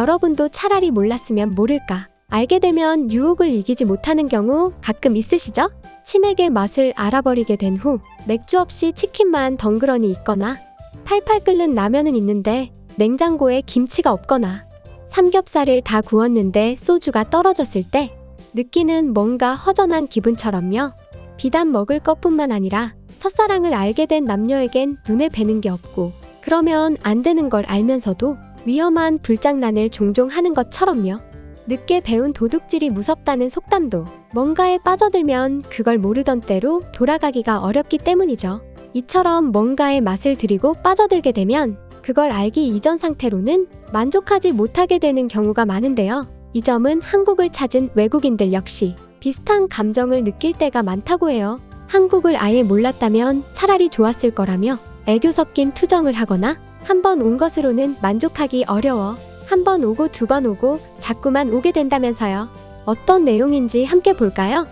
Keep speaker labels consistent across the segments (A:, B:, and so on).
A: 여러분도 차라리 몰랐으면 모를까. 알게 되면 유혹을 이기지 못하는 경우 가끔 있으시죠? 치맥의 맛을 알아버리게 된 후 맥주 없이 치킨만 덩그러니 있거나 팔팔 끓는 라면은 있는데 냉장고에 김치가 없거나 삼겹살을 다 구웠는데 소주가 떨어졌을 때 느끼는 뭔가 허전한 기분처럼요. 비단 먹을 것뿐만 아니라 첫사랑을 알게 된 남녀에겐 눈에 뵈는 게 없고 그러면 안 되는 걸 알면서도 위험한 불장난을 종종 하는 것처럼요. 늦게 배운 도둑질이 무섭다는 속담도 뭔가에 빠져들면 그걸 모르던 때로 돌아가기가 어렵기 때문이죠. 이처럼 뭔가의 맛을 들이고 빠져들게 되면 그걸 알기 이전 상태로는 만족하지 못하게 되는 경우가 많은데요. 이 점은 한국을 찾은 외국인들 역시 비슷한 감정을 느낄 때가 많다고 해요. 한국을 아예 몰랐다면 차라리 좋았을 거라며 애교 섞인 투정을 하거나 한 번 온 것으로는 만족하기 어려워 한 번 오고 두 번 오고 자꾸만 오게 된다면서요. 어떤 내용인지 함께 볼까요?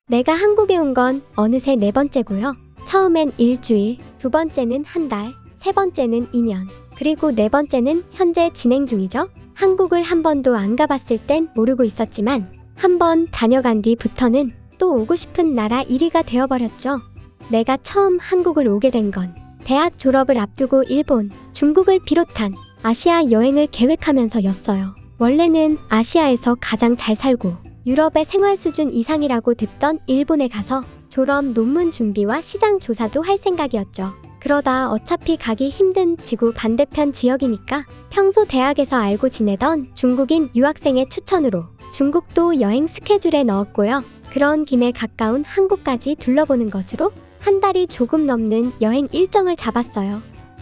A: 내가 한국에 온 건 어느새 4번째고요. 처음엔 일주일, 두 번째는 한 달, 세 번째는 2년, 그리고 4번째는 현재 진행 중이죠. 한국을 한 번도 안 가봤을 땐 모르고 있었지만 한 번 다녀간 뒤부터는 또 오고 싶은 나라 1위가 되어버렸죠. 내가 처음 한국을 오게 된 건 대학 졸업을 앞두고 일본, 중국을 비롯한 아시아 여행을 계획하면서였어요. 원래는 아시아에서 가장 잘 살고 유럽의 생활 수준 이상이라고 듣던 일본에 가서 졸업 논문 준비와 시장 조사도 할 생각이었죠. 그러다 어차피 가기 힘든 지구 반대편 지역이니까 평소 대학에서 알고 지내던 중국인 유학생의 추천으로 중국도 여행 스케줄에 넣었고요. 그런 김에 가까운 한국까지 둘러보는 것으로 한 달이 조금 넘는 여행 일정을 잡았어요.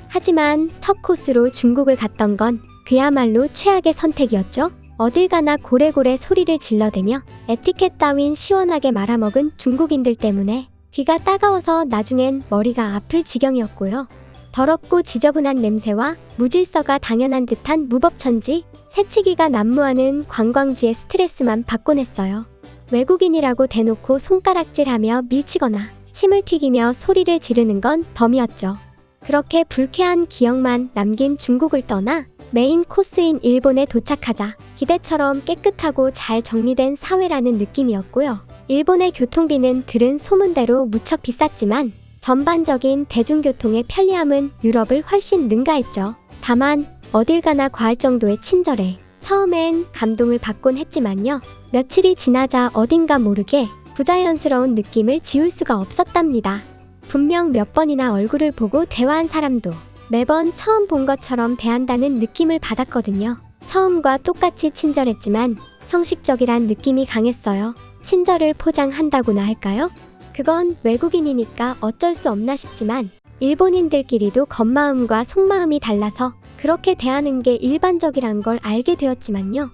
A: 하지만 첫 코스로 중국을 갔던 건 그야말로 최악의 선택이었죠. 어딜 가나 고래고래 소리를 질러대며 에티켓 따윈 시원하게 말아먹은 중국인들 때문에 귀가 따가워서 나중엔 머리가 아플 지경이었고요. 더럽고 지저분한 냄새와 무질서가 당연한 듯한 무법천지, 새치기가 난무하는 관광지의 스트레스만 받곤 했어요. 외국인이라고 대놓고 손가락질하며 밀치거나 침을 튀기며 소리를 지르는 건 덤이었죠. 그렇게 불쾌한 기억만 남긴 중국을 떠나 메인 코스인 일본에 도착하자 기대처럼 깨끗하고 잘 정리된 사회라는 느낌이었고요. 일본의 교통비는 들은 소문대로 무척 비쌌지만 전반적인 대중교통의 편리함은 유럽을 훨씬 능가했죠. 다만 어딜 가나 과할 정도의 친절에 처음엔 감동을 받곤 했지만요. 며칠이 지나자 어딘가 모르게 부자연스러운 느낌을 지울 수가 없었답니다. 분명 몇 번이나 얼굴을 보고 대화한 사람도 매번 처음 본 것처럼 대한다는 느낌을 받았거든요. 처음과 똑같이 친절했지만 형식적이란 느낌이 강했어요. 친절을 포장한다고나 할까요? 그건 외국인이니까 어쩔 수 없나 싶지만 일본인들끼리도 겉마음과 속마음이 달라서 그렇게 대하는 게 일반적이란 걸 알게 되었지만요.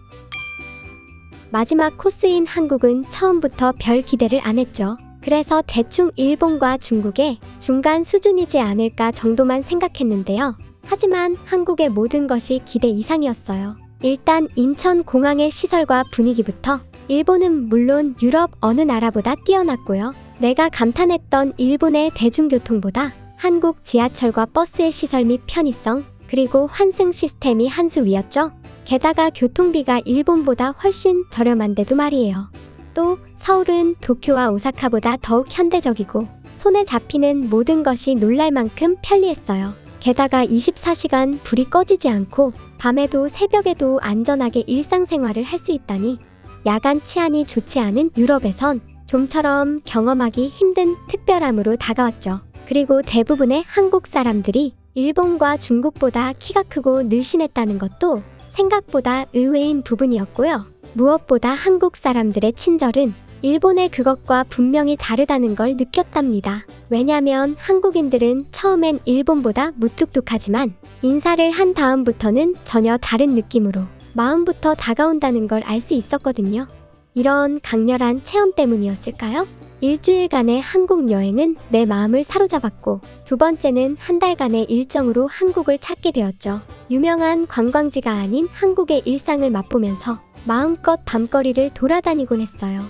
A: 마지막 코스인 한국은 처음부터 별 기대를 안 했죠. 그래서 대충 일본과 중국의 중간 수준이지 않을까 정도만 생각했는데요. 하지만 한국의 모든 것이 기대 이상이었어요. 일단 인천공항의 시설과 분위기부터 일본은 물론 유럽 어느 나라보다 뛰어났고요. 내가 감탄했던 일본의 대중교통보다 한국 지하철과 버스의 시설 및 편의성, 그리고 환승 시스템이 한 수 위였죠. 게다가 교통비가 일본보다 훨씬 저렴한데도 말이에요. 또 서울은 도쿄와 오사카보다 더욱 현대적이고 손에 잡히는 모든 것이 놀랄 만큼 편리했어요. 게다가 24시간 불이 꺼지지 않고 밤에도 새벽에도 안전하게 일상생활을 할 수 있다니 야간 치안이 좋지 않은 유럽에선 좀처럼 경험하기 힘든 특별함으로 다가왔죠. 그리고 대부분의 한국 사람들이 일본과 중국보다 키가 크고 늘씬했다는 것도 생각보다 의외인 부분이었고요. 무엇보다 한국 사람들의 친절은 일본의 그것과 분명히 다르다는 걸 느꼈답니다. 왜냐면 한국인들은 처음엔 일본보다 무뚝뚝하지만 인사를 한 다음부터는 전혀 다른 느낌으로 마음부터 다가온다는 걸 알 수 있었거든요. 이런 강렬한 체험 때문이었을까요? 일주일간의 한국 여행은 내 마음을 사로잡았고 두 번째는 한 달간의 일정으로 한국을 찾게 되었죠. 유명한 관광지가 아닌 한국의 일상을 맛보면서 마음껏 밤거리를 돌아다니곤 했어요.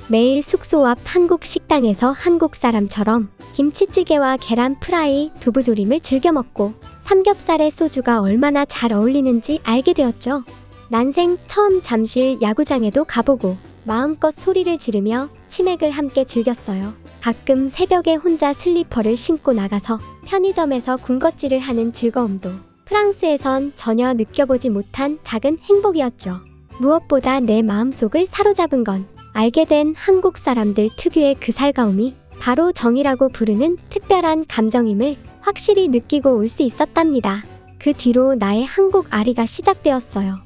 A: 매일 숙소 앞 한국 식당에서 한국 사람처럼 김치찌개와 계란 프라이, 두부조림을 즐겨 먹고 삼겹살에 소주가 얼마나 잘 어울리는지 알게 되었죠. 난생 처음 잠실 야구장에도 가보고 마음껏 소리를 지르며 치맥을 함께 즐겼어요. 가끔 새벽에 혼자 슬리퍼를 신고 나가서 편의점에서 군것질을 하는 즐거움도 프랑스에선 전혀 느껴보지 못한 작은 행복이었죠. 무엇보다 내 마음속을 사로잡은 건 알게 된 한국 사람들 특유의 그 살가움이 바로 정이라고 부르는 특별한 감정임을 확실히 느끼고 올 수 있었답니다. 그 뒤로 나의 한국 아리가 시작되었어요.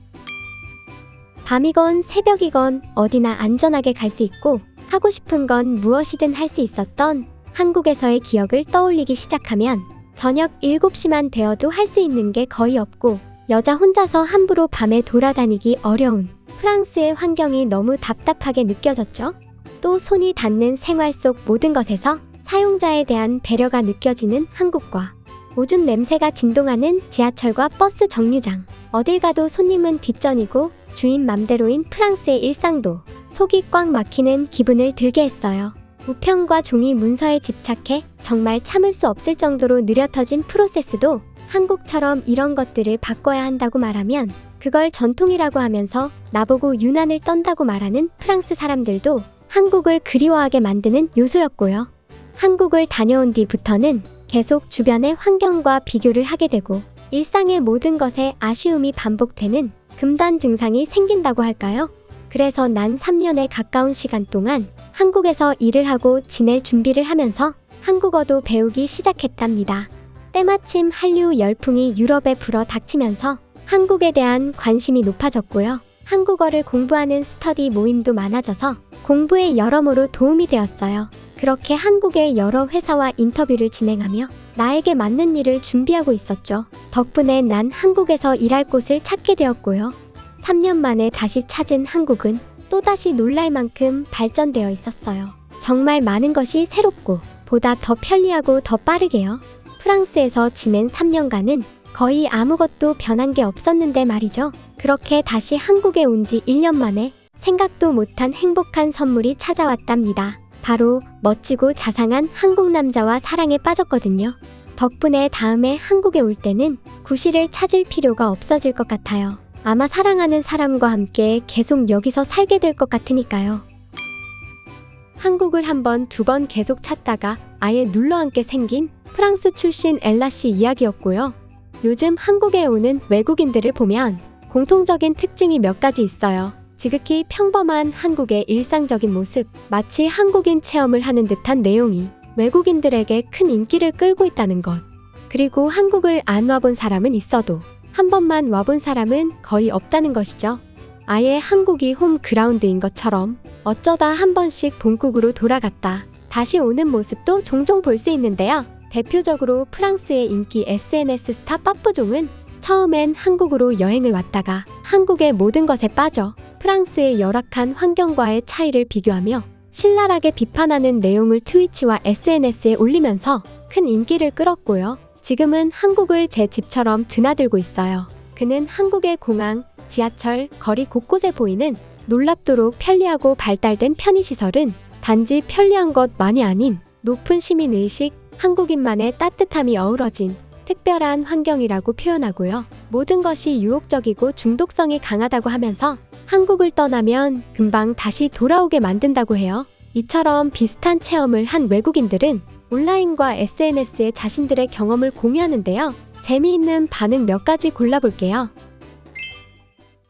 A: 밤이건 새벽이건 어디나 안전하게 갈 수 있고 하고 싶은 건 무엇이든 할 수 있었던 한국에서의 기억을 떠올리기 시작하면 저녁 7시만 되어도 할 수 있는 게 거의 없고 여자 혼자서 함부로 밤에 돌아다니기 어려운 프랑스의 환경이 너무 답답하게 느껴졌죠. 또 손이 닿는 생활 속 모든 것에서 사용자에 대한 배려가 느껴지는 한국과 오줌 냄새가 진동하는 지하철과 버스 정류장, 어딜 가도 손님은 뒷전이고 주인 맘대로인 프랑스의 일상도 속이 꽉 막히는 기분을 들게 했어요. 우편과 종이 문서에 집착해 정말 참을 수 없을 정도로 느려터진 프로세스도 한국처럼 이런 것들을 바꿔야 한다고 말하면 그걸 전통이라고 하면서 나보고 유난을 떤다고 말하는 프랑스 사람들도 한국을 그리워하게 만드는 요소였고요. 한국을 다녀온 뒤부터는 계속 주변의 환경과 비교를 하게 되고 일상의 모든 것에 아쉬움이 반복되는 금단 증상이 생긴다고 할까요? 그래서 난 3년에 가까운 시간 동안 한국에서 일을 하고 지낼 준비를 하면서 한국어도 배우기 시작했답니다. 때마침 한류 열풍이 유럽에 불어 닥치면서 한국에 대한 관심이 높아졌고요. 한국어를 공부하는 스터디 모임도 많아져서 공부에 여러모로 도움이 되었어요. 그렇게 한국의 여러 회사와 인터뷰를 진행하며 나에게 맞는 일을 준비하고 있었죠. 덕분에 난 한국에서 일할 곳을 찾게 되었고요. 3년 만에 다시 찾은 한국은 또다시 놀랄 만큼 발전되어 있었어요. 정말 많은 것이 새롭고 보다 더 편리하고 더 빠르게요. 프랑스에서 지낸 3년간은 거의 아무것도 변한 게 없었는데 말이죠. 그렇게 다시 한국에 온 지 1년 만에 생각도 못한 행복한 선물이 찾아왔답니다. 바로 멋지고 자상한 한국 남자와 사랑에 빠졌거든요. 덕분에 다음에 한국에 올 때는 구실을 찾을 필요가 없어질 것 같아요. 아마 사랑하는 사람과 함께 계속 여기서 살게 될 것 같으니까요. 한국을 한 번, 두 번 계속 찾다가 아예 눌러앉게 생긴 프랑스 출신 엘라 씨 이야기였고요. 요즘 한국에 오는 외국인들을 보면 공통적인 특징이 몇 가지 있어요. 지극히 평범한 한국의 일상적인 모습, 마치 한국인 체험을 하는 듯한 내용이 외국인들에게 큰 인기를 끌고 있다는 것. 그리고 한국을 안 와본 사람은 있어도 한 번만 와본 사람은 거의 없다는 것이죠. 아예 한국이 홈그라운드인 것처럼 어쩌다 한 번씩 본국으로 돌아갔다 다시 오는 모습도 종종 볼 수 있는데요. 대표적으로 프랑스의 인기 SNS 스타 빠뿌종은 처음엔 한국으로 여행을 왔다가 한국의 모든 것에 빠져 프랑스의 열악한 환경과의 차이를 비교하며 신랄하게 비판하는 내용을 트위치와 SNS에 올리면서 큰 인기를 끌었고요. 지금은 한국을 제 집처럼 드나들고 있어요. 그는 한국의 공항, 지하철, 거리 곳곳에 보이는 놀랍도록 편리하고 발달된 편의시설은 단지 편리한 것만이 아닌 높은 시민의식, 한국인만의 따뜻함이 어우러진 특별한 환경이라고 표현하고요. 모든 것이 유혹적이고 중독성이 강하다고 하면서 한국을 떠나면 금방 다시 돌아오게 만든다고 해요. 이처럼 비슷한 체험을 한 외국인들은 온라인과 SNS에 자신들의 경험을 공유하는데요. 재미있는 반응 몇 가지 골라볼게요.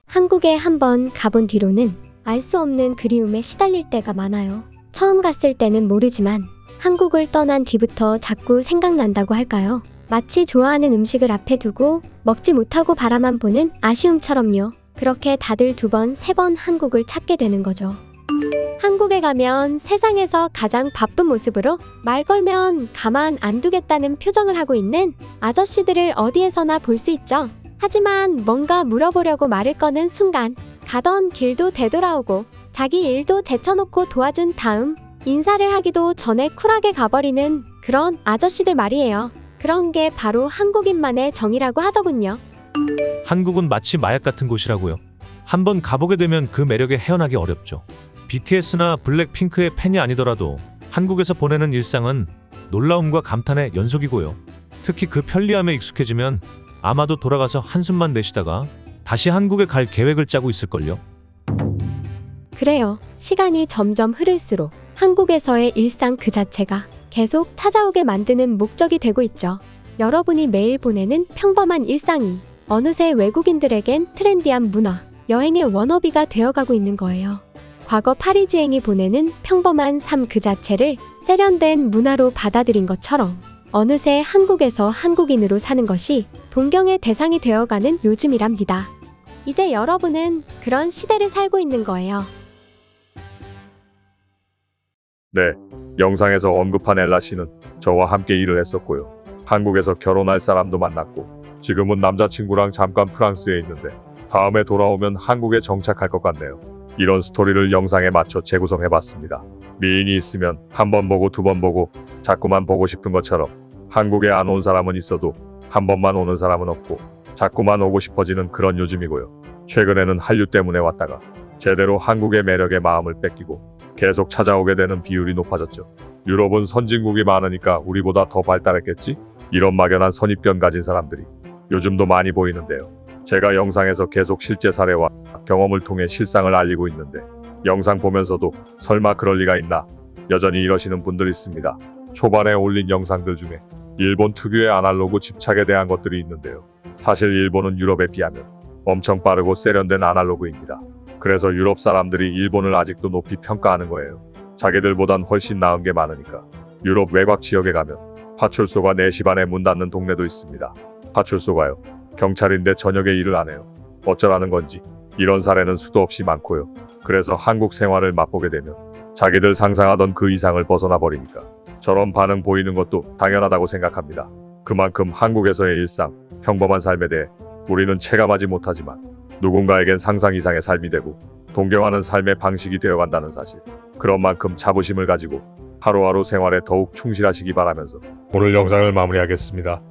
A: 한국에 한번 가본 뒤로는 알 수 없는 그리움에 시달릴 때가 많아요. 처음 갔을 때는 모르지만 한국을 떠난 뒤부터 자꾸 생각난다고 할까요? 마치 좋아하는 음식을 앞에 두고 먹지 못하고 바라만 보는 아쉬움처럼요. 그렇게 다들 2번, 3번 한국을 찾게 되는 거죠. 한국에 가면 세상에서 가장 바쁜 모습으로 말 걸면 가만 안 두겠다는 표정을 하고 있는 아저씨들을 어디에서나 볼 수 있죠. 하지만 뭔가 물어보려고 말을 꺼는 순간 가던 길도 되돌아오고 자기 일도 제쳐놓고 도와준 다음 인사를 하기도 전에 쿨하게 가버리는 그런 아저씨들 말이에요. 그런 게 바로 한국인만의 정이라고 하더군요.
B: 한국은 마치 마약 같은 곳이라고요. 한번 가보게 되면 그 매력에 헤어나기 어렵죠. BTS나 블랙핑크의 팬이 아니더라도 한국에서 보내는 일상은 놀라움과 감탄의 연속이고요. 특히 그 편리함에 익숙해지면 아마도 돌아가서 한숨만 내쉬다가 다시 한국에 갈 계획을 짜고 있을걸요.
A: 그래요. 시간이 점점 흐를수록 한국에서의 일상 그 자체가 계속 찾아오게 만드는 목적이 되고 있죠. 여러분이 매일 보내는 평범한 일상이 어느새 외국인들에겐 트렌디한 문화, 여행의 워너비가 되어가고 있는 거예요. 과거 파리지앵이 보내는 평범한 삶 그 자체를 세련된 문화로 받아들인 것처럼 어느새 한국에서 한국인으로 사는 것이 동경의 대상이 되어가는 요즘이랍니다. 이제 여러분은 그런 시대를 살고 있는 거예요.
C: 네, 영상에서 언급한 엘라 씨는 저와 함께 일을 했었고요. 한국에서 결혼할 사람도 만났고 지금은 남자친구랑 잠깐 프랑스에 있는데 다음에 돌아오면 한국에 정착할 것 같네요. 이런 스토리를 영상에 맞춰 재구성해봤습니다. 미인이 있으면 한 번 보고 두 번 보고 자꾸만 보고 싶은 것처럼 한국에 안 온 사람은 있어도 한 번만 오는 사람은 없고 자꾸만 오고 싶어지는 그런 요즘이고요. 최근에는 한류 때문에 왔다가 제대로 한국의 매력에 마음을 뺏기고 계속 찾아오게 되는 비율이 높아졌죠. 유럽은 선진국이 많으니까 우리보다 더 발달했겠지? 이런 막연한 선입견 가진 사람들이 요즘도 많이 보이는데요. 제가 영상에서 계속 실제 사례와 경험을 통해 실상을 알리고 있는데 영상 보면서도 설마 그럴 리가 있나 여전히 이러시는 분들 있습니다. 초반에 올린 영상들 중에 일본 특유의 아날로그 집착에 대한 것들이 있는데요. 사실 일본은 유럽에 비하면 엄청 빠르고 세련된 아날로그입니다. 그래서 유럽 사람들이 일본을 아직도 높이 평가하는 거예요. 자기들보단 훨씬 나은 게 많으니까. 유럽 외곽 지역에 가면 파출소가 4시 반에 문 닫는 동네도 있습니다. 파출소가요. 경찰인데 저녁에 일을 안 해요. 어쩌라는 건지. 이런 사례는 수도 없이 많고요. 그래서 한국 생활을 맛보게 되면 자기들 상상하던 그 이상을 벗어나 버리니까 저런 반응 보이는 것도 당연하다고 생각합니다. 그만큼 한국에서의 일상, 평범한 삶에 대해 우리는 체감하지 못하지만 누군가에겐 상상 이상의 삶이 되고 동경하는 삶의 방식이 되어간다는 사실. 그런 만큼 자부심을 가지고 하루하루 생활에 더욱 충실하시기 바라면서 오늘 영상을 마무리하겠습니다.